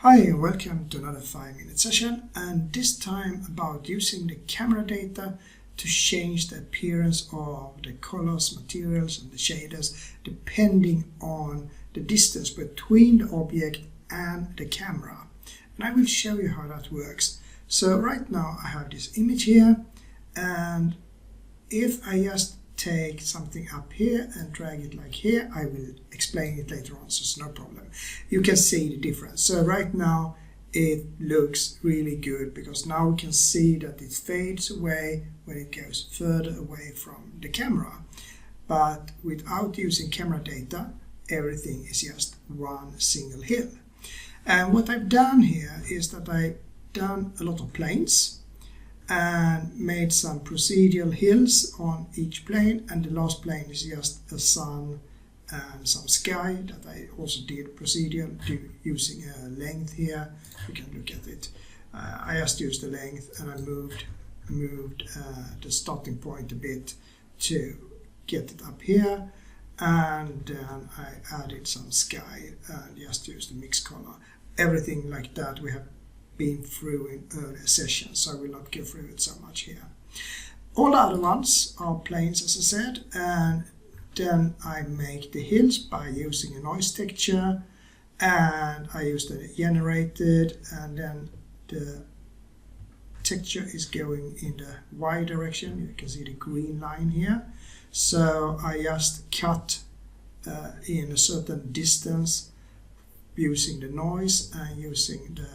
Hi and welcome to another 5-minute session, and this time about using the camera data to change the appearance of the colors, materials and the shaders depending on the distance between the object and the camera. And I will show you how that works. So right now I have this image here, and if I just take something up here and drag it like here, I will explain it later on, so it's no problem. You can see the difference. So right now it looks really good because now we can see that it fades away when it goes further away from the camera. But without using camera data, everything is just one single hill. And what I've done here is that I've done a lot of planes and made some procedural hills on each plane, and the last plane is just a sun and some sky that I also did procedural using a length here. You can look at it. I just used the length and I moved the starting point a bit to get it up here, and then I added some sky and just used the mix color. Everything like that we have been through in earlier sessions, so I will not go through it so much here. All the other ones are planes, as I said, and then I make the hills by using a noise texture, and I use the generated, and then the texture is going in the Y direction. You can see the green line here. So I just cut in a certain distance using the noise and using the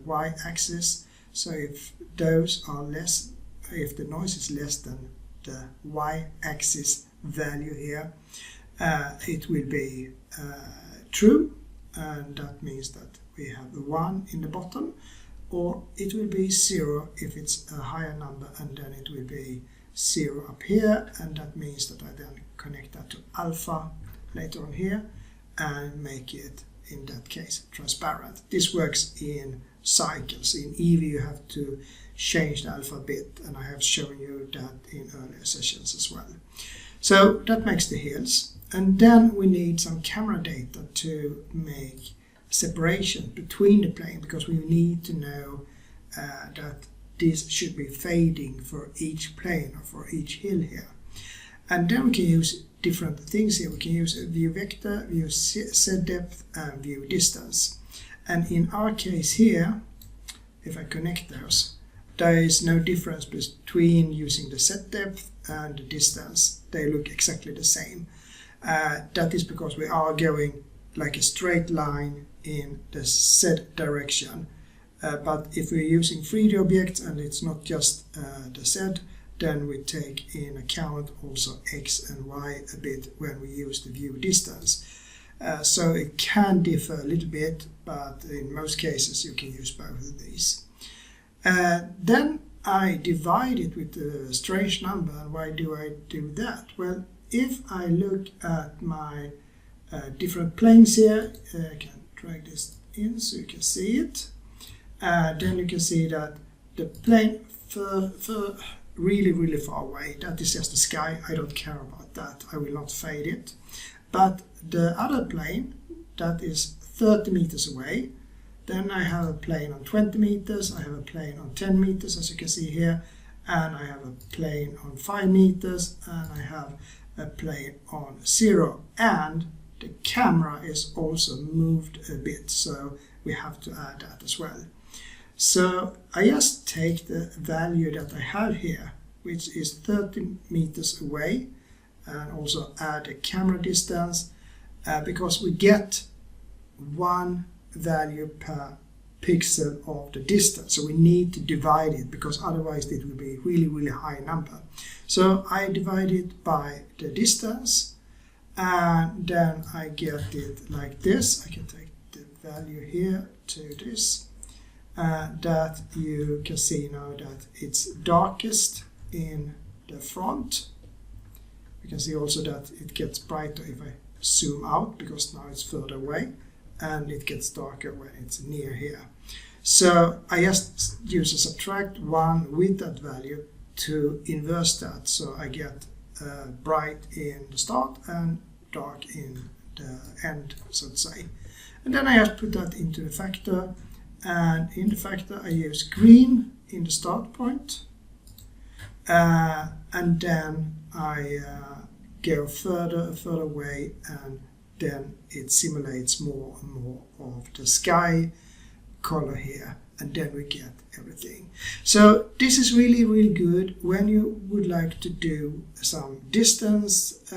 y-axis. So if those are less, if the noise is less than the y-axis value here, it will be true, and that means that we have a 1 in the bottom, or it will be 0 if it's a higher number, and then it will be 0 up here, and that means that I then connect that to alpha later on here and make it, in that case, transparent. This works in cycles. In Eevee you have to change the alpha bit, and I have shown you that in earlier sessions as well. So that makes the hills, and then we need some camera data to make separation between the plane, because we need to know that this should be fading for each plane or for each hill here. And then we can use different things here. We can use a view vector, view Z depth and view distance. And in our case here, if I connect those, there is no difference between using the Z depth and the distance. They look exactly the same. That is because we are going like a straight line in the Z direction. But if we're using 3D objects and it's not just the Z, then we take in account also X and Y a bit when we use the view distance. So it can differ a little bit, but in most cases you can use both of these. Then I divide it with a strange number. And why do I do that? Well, if I look at my different planes here, I can drag this in so you can see it. Then you can see that the plane for really far away, that is just the sky. I don't care about that. I will not fade it. But the other plane that is 30 meters away, then I have a plane on 20 meters, I have a plane on 10 meters as you can see here, and I have a plane on 5 meters, and I have a plane on 0, and the camera is also moved a bit, so we have to add that as well. So I just take the value that I have here, which is 30 meters away, and also add a camera distance, because we get one value per pixel of the distance. So we need to divide it, because otherwise it will be really high number. So I divide it by the distance, and then I get it like this. I can take the value here to this. That you can see now that it's darkest in the front. You can see also that it gets brighter if I zoom out, because now it's further away, and it gets darker when it's near here. So I just use a subtract 1 with that value to inverse that, so I get bright in the start and dark in the end, so to say. And then I just put that into the factor, and in the factor I use green in the start point, and then I go further away, and then it simulates more and more of the sky color here, and then we get everything. So this is really good when you would like to do some distance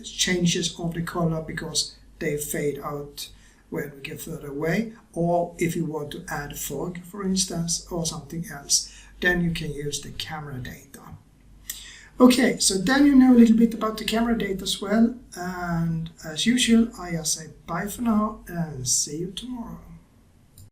changes of the color because they fade out when we get further away, or if you want to add fog, for instance, or something else, then you can use the camera data. Okay, so then you know a little bit about the camera data as well, and as usual I just say bye for now and see you tomorrow.